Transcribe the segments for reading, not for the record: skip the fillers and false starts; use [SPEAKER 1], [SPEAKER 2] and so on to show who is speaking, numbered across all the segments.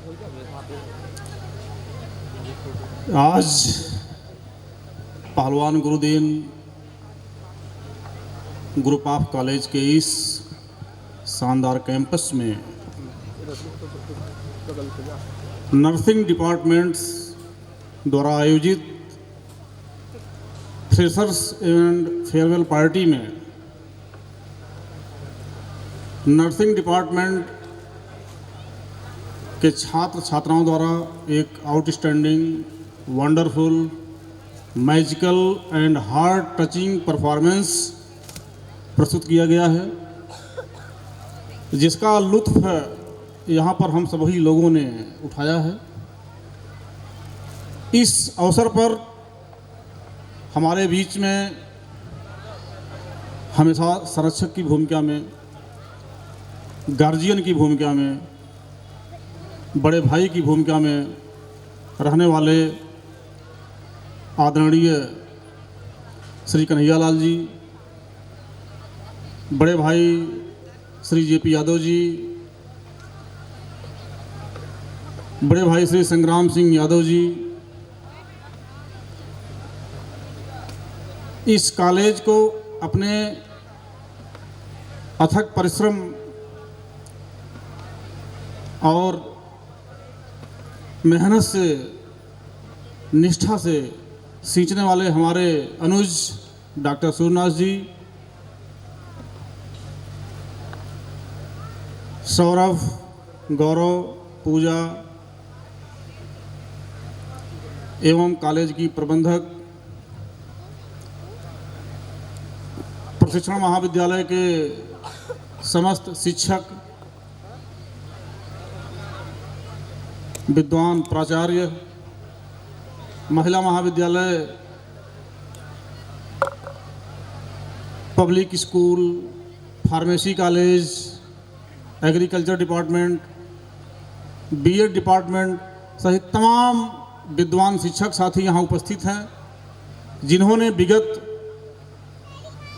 [SPEAKER 1] आज पहलवान Gurudeen group of college के इस शानदार कैंपस में नर्सिंग डिपार्टमेंट्स द्वारा आयोजित फ्रेशर्स एंड फेयरवेल पार्टी में नर्सिंग डिपार्टमेंट के छात्र छात्राओं द्वारा एक outstanding, wonderful, magical and heart touching performance प्रस्तुत किया गया है, जिसका लुत्फ़ यहाँ पर हम सभी लोगों ने उठाया है। इस अवसर पर हमारे बीच में हमेशा संरक्षक की भूमिका में, गार्जियन की भूमिका में, बड़े भाई की भूमिका में रहने वाले आदरणीय श्री कन्हैयालाल जी, बड़े भाई श्री जेपी यादव जी, बड़े भाई श्री संग्राम सिंह यादव जी, इस कॉलेज को अपने अथक परिश्रम और मेहनत से, निष्ठा से सींचने वाले हमारे अनुज डॉक्टर सूर्यनाथ जी, सौरभ, गौरव, पूजा एवं कॉलेज की प्रबंधक, प्रशिक्षण महाविद्यालय के समस्त शिक्षक, विद्वान प्राचार्य, महिला महाविद्यालय, public school, pharmacy college, agriculture department, BEd department सहित तमाम विद्वान शिक्षक साथी यहाँ उपस्थित हैं, जिन्होंने विगत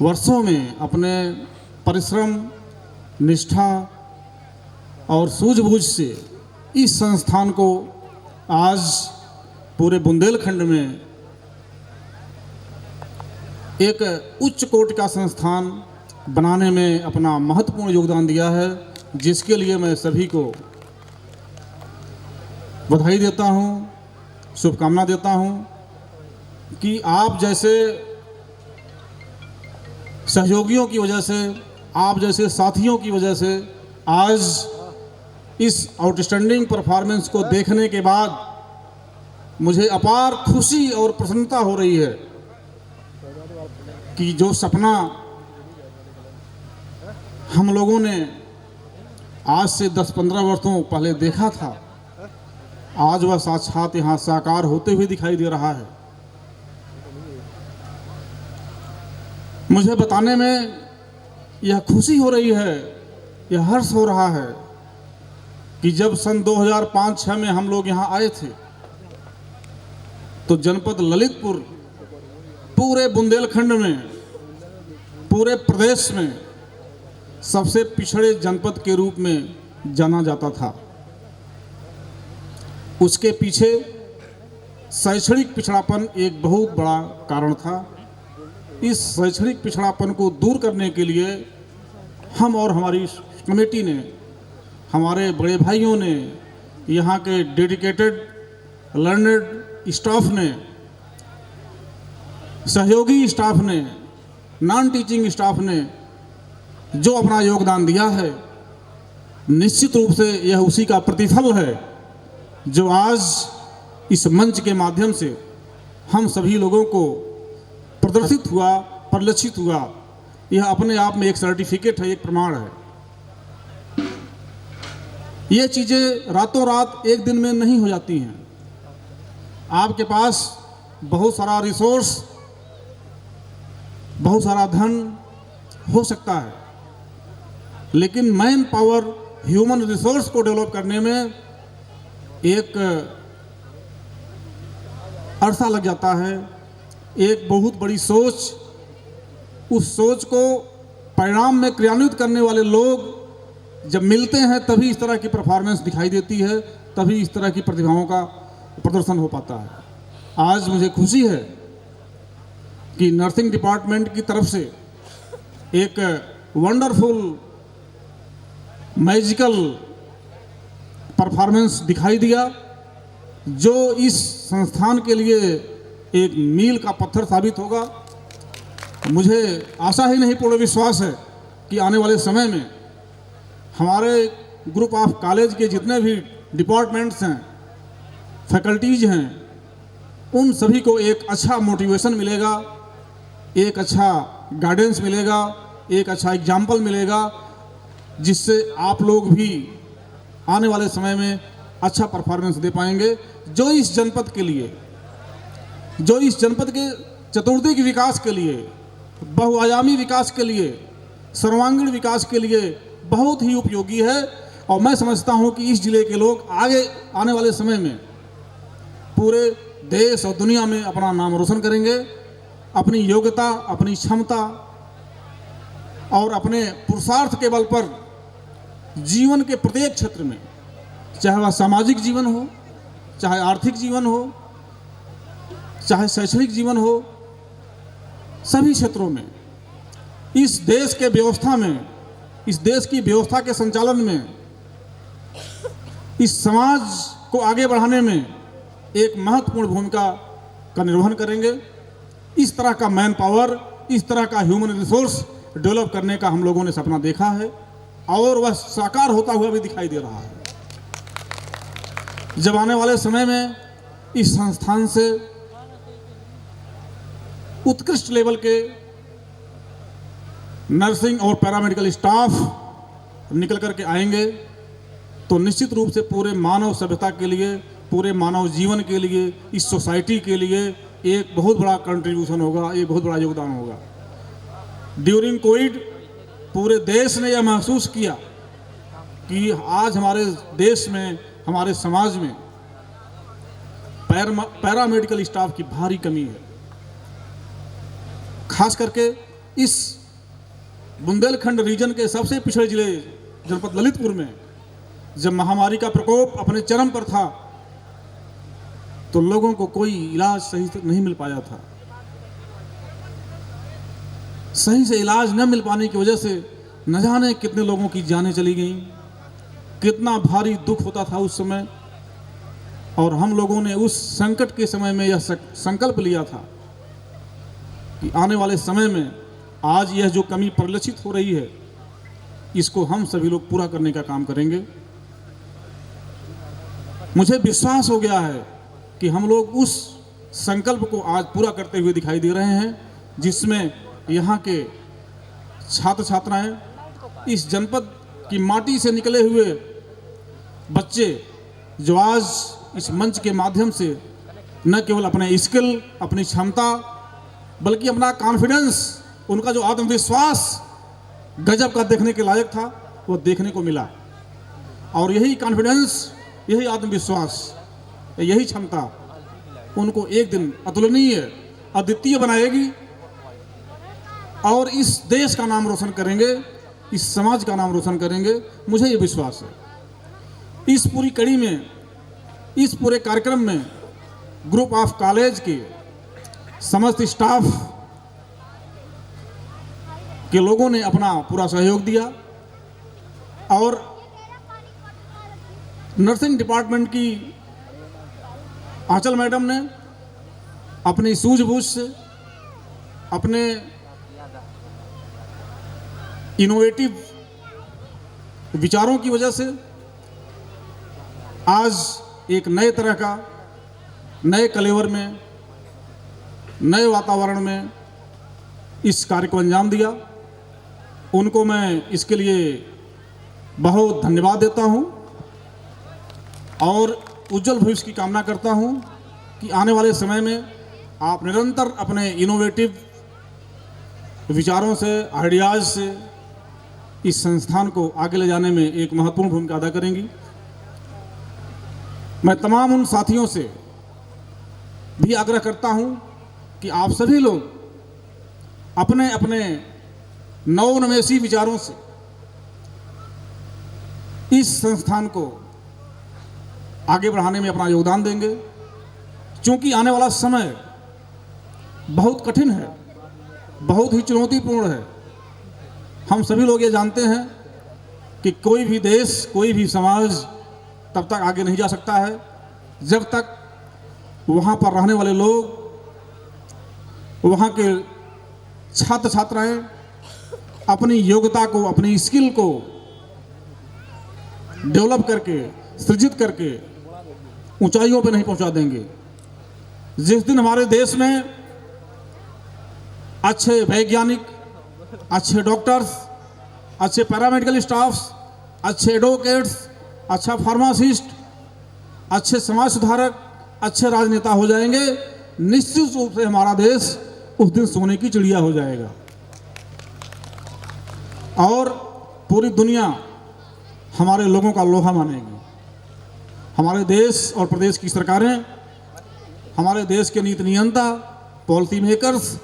[SPEAKER 1] वर्षों में अपने परिश्रम, निष्ठा और सूझबूझ से इस संस्थान को आज पूरे बुंदेलखंड में एक उच्च कोटि का संस्थान बनाने में अपना महत्वपूर्ण योगदान दिया है, जिसके लिए मैं सभी को बधाई देता हूँ, शुभकामना देता हूँ कि आप जैसे सहयोगियों की वजह से, आप जैसे साथियों की वजह से आज इस आउटस्टैंडिंग परफॉर्मेंस को देखने के बाद मुझे अपार खुशी और प्रसन्नता हो रही है कि जो सपना हम लोगों ने आज से 10-15 वर्षों पहले देखा था, आज वह साक्षात यहाँ साकार होते हुए दिखाई दे रहा है। मुझे बताने में यह खुशी हो रही है, यह हर्ष हो रहा है कि जब सन 2005-06 में हम लोग यहाँ आए थे तो जनपद ललितपुर पूरे बुंदेलखंड में, पूरे प्रदेश में सबसे पिछड़े जनपद के रूप में जाना जाता था। उसके पीछे शैक्षणिक पिछड़ापन एक बहुत बड़ा कारण था। इस शैक्षणिक पिछड़ापन को दूर करने के लिए हम और हमारी कमेटी ने, हमारे बड़े भाइयों ने, यहाँ के डेडिकेटेड लर्नड स्टाफ ने, सहयोगी स्टाफ ने, नॉन टीचिंग स्टाफ ने जो अपना योगदान दिया है, निश्चित रूप से यह उसी का प्रतिफल है जो आज इस मंच के माध्यम से हम सभी लोगों को प्रदर्शित हुआ, परिलक्षित हुआ। यह अपने आप में एक सर्टिफिकेट है, एक प्रमाण है। ये चीज़ें रातों रात एक दिन में नहीं हो जाती हैं। आपके पास बहुत सारा रिसोर्स, बहुत सारा धन हो सकता है, लेकिन मैन पावर, ह्यूमन रिसोर्स को डेवलप करने में एक अरसा लग जाता है। एक बहुत बड़ी सोच, उस सोच को परिणाम में क्रियान्वित करने वाले लोग जब मिलते हैं तभी इस तरह की परफॉर्मेंस दिखाई देती है, तभी इस तरह की प्रतिभाओं का प्रदर्शन हो पाता है। आज मुझे खुशी है कि नर्सिंग डिपार्टमेंट की तरफ से एक वंडरफुल मैजिकल परफॉर्मेंस दिखाई दिया, जो इस संस्थान के लिए एक मील का पत्थर साबित होगा। मुझे आशा ही नहीं पूर्ण विश्वास है कि आने वाले समय में हमारे ग्रुप ऑफ कॉलेज के जितने भी डिपार्टमेंट्स हैं, फैकल्टीज हैं, उन सभी को एक अच्छा मोटिवेशन मिलेगा, एक अच्छा गाइडेंस मिलेगा, एक अच्छा एग्जाम्पल मिलेगा, जिससे आप लोग भी आने वाले समय में अच्छा परफॉर्मेंस दे पाएंगे, जो इस जनपद के लिए, जो इस जनपद के चतुर्दिक विकास के लिए, बहुआयामी विकास के लिए, सर्वांगीण विकास के लिए बहुत ही उपयोगी है। और मैं समझता हूं कि इस जिले के लोग आगे आने वाले समय में पूरे देश और दुनिया में अपना नाम रोशन करेंगे, अपनी योग्यता, अपनी क्षमता और अपने पुरुषार्थ के बल पर जीवन के प्रत्येक क्षेत्र में, चाहे वह सामाजिक जीवन हो, चाहे आर्थिक जीवन हो, चाहे शैक्षणिक जीवन हो, सभी क्षेत्रों में इस देश के व्यवस्था में, इस देश की व्यवस्था के संचालन में, इस समाज को आगे बढ़ाने में एक महत्वपूर्ण भूमिका का निर्वहन करेंगे। इस तरह का मैन पावर, इस तरह का ह्यूमन रिसोर्स डेवलप करने का हम लोगों ने सपना देखा है और वह साकार होता हुआ भी दिखाई दे रहा है। जब आने वाले समय में इस संस्थान से उत्कृष्ट लेवल के नर्सिंग और पैरामेडिकल स्टाफ निकल करके आएंगे, तो निश्चित रूप से पूरे मानव सभ्यता के लिए, पूरे मानव जीवन के लिए, इस सोसाइटी के लिए एक बहुत बड़ा कंट्रीब्यूशन होगा, एक बहुत बड़ा योगदान होगा। ड्यूरिंग कोविड पूरे देश ने यह महसूस किया कि आज हमारे देश में, हमारे समाज में पैरामेडिकल स्टाफ की भारी कमी है। खास करके इस बुंदेलखंड रीजन के सबसे पिछड़े जिले जनपद ललितपुर में जब महामारी का प्रकोप अपने चरम पर था, तो लोगों को कोई इलाज सही से नहीं मिल पाया था। सही से इलाज न मिल पाने की वजह से न जाने कितने लोगों की जानें चली गईं, कितना भारी दुख होता था उस समय। और हम लोगों ने उस संकट के समय में यह संकल्प लिया था कि आने वाले समय में आज यह जो कमी परिलक्षित हो रही है, इसको हम सभी लोग पूरा करने का काम करेंगे। मुझे विश्वास हो गया है कि हम लोग उस संकल्प को आज पूरा करते हुए दिखाई दे रहे हैं, जिसमें यहाँ के छात्र छात्राएं, इस जनपद की माटी से निकले हुए बच्चे, जो आज इस मंच के माध्यम से न केवल अपने स्किल, अपनी क्षमता, बल्कि अपना कॉन्फिडेंस, उनका जो आत्मविश्वास गजब का देखने के लायक था, वो देखने को मिला। और यही कॉन्फिडेंस, यही आत्मविश्वास, यही क्षमता उनको एक दिन अतुलनीय, अद्वितीय बनाएगी और इस देश का नाम रोशन करेंगे, इस समाज का नाम रोशन करेंगे। मुझे ये विश्वास है। इस पूरी कड़ी में, इस पूरे कार्यक्रम में ग्रुप ऑफ कॉलेज के समस्त स्टाफ के लोगों ने अपना पूरा सहयोग दिया और नर्सिंग डिपार्टमेंट की आंचल मैडम ने अपनी सूझबूझ से, अपने इनोवेटिव विचारों की वजह से आज एक नए तरह का, नए कलेवर में, नए वातावरण में इस कार्य को अंजाम दिया। उनको मैं इसके लिए बहुत धन्यवाद देता हूं और उज्जवल भविष्य की कामना करता हूं कि आने वाले समय में आप निरंतर अपने इनोवेटिव विचारों से, आइडियाज़ से इस संस्थान को आगे ले जाने में एक महत्वपूर्ण भूमिका अदा करेंगी। मैं तमाम उन साथियों से भी आग्रह करता हूं कि आप सभी लोग अपने अपने नवोन्मेषी विचारों से इस संस्थान को आगे बढ़ाने में अपना योगदान देंगे, क्योंकि आने वाला समय बहुत कठिन है, बहुत ही चुनौतीपूर्ण है। हम सभी लोग ये जानते हैं कि कोई भी देश, कोई भी समाज तब तक आगे नहीं जा सकता है जब तक वहाँ पर रहने वाले लोग, वहाँ के छात्र छात्राएं अपनी योग्यता को, अपनी स्किल को डेवलप करके, सृजित करके ऊंचाइयों पर नहीं पहुंचा देंगे। जिस दिन हमारे देश में अच्छे वैज्ञानिक, अच्छे डॉक्टर्स, अच्छे पैरामेडिकल स्टाफ्स, अच्छे एडवोकेट्स, अच्छा फार्मासिस्ट, अच्छे समाज सुधारक, अच्छे राजनेता हो जाएंगे, निश्चित रूप से हमारा देश उस दिन सोने की चिड़िया हो जाएगा और पूरी दुनिया हमारे लोगों का लोहा मानेगी। हमारे देश और प्रदेश की सरकारें, हमारे देश के नीति नियंता, पॉलिसी मेकर्स,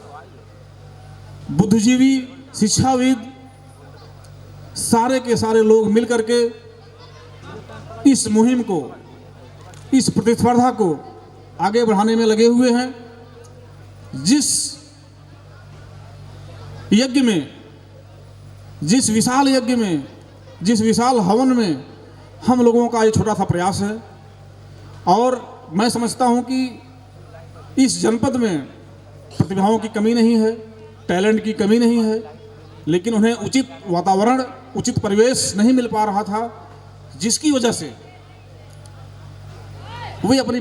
[SPEAKER 1] बुद्धिजीवी, शिक्षाविद, सारे के सारे लोग मिलकर के इस मुहिम को, इस प्रतिस्पर्धा को आगे बढ़ाने में लगे हुए हैं। जिस यज्ञ में, जिस विशाल यज्ञ में, जिस विशाल हवन में हम लोगों का ये छोटा सा प्रयास है, और मैं समझता हूं कि इस जनपद में प्रतिभाओं की कमी नहीं है, टैलेंट की कमी नहीं है, लेकिन उन्हें उचित वातावरण, उचित परिवेश नहीं मिल पा रहा था, जिसकी वजह से वे अपनी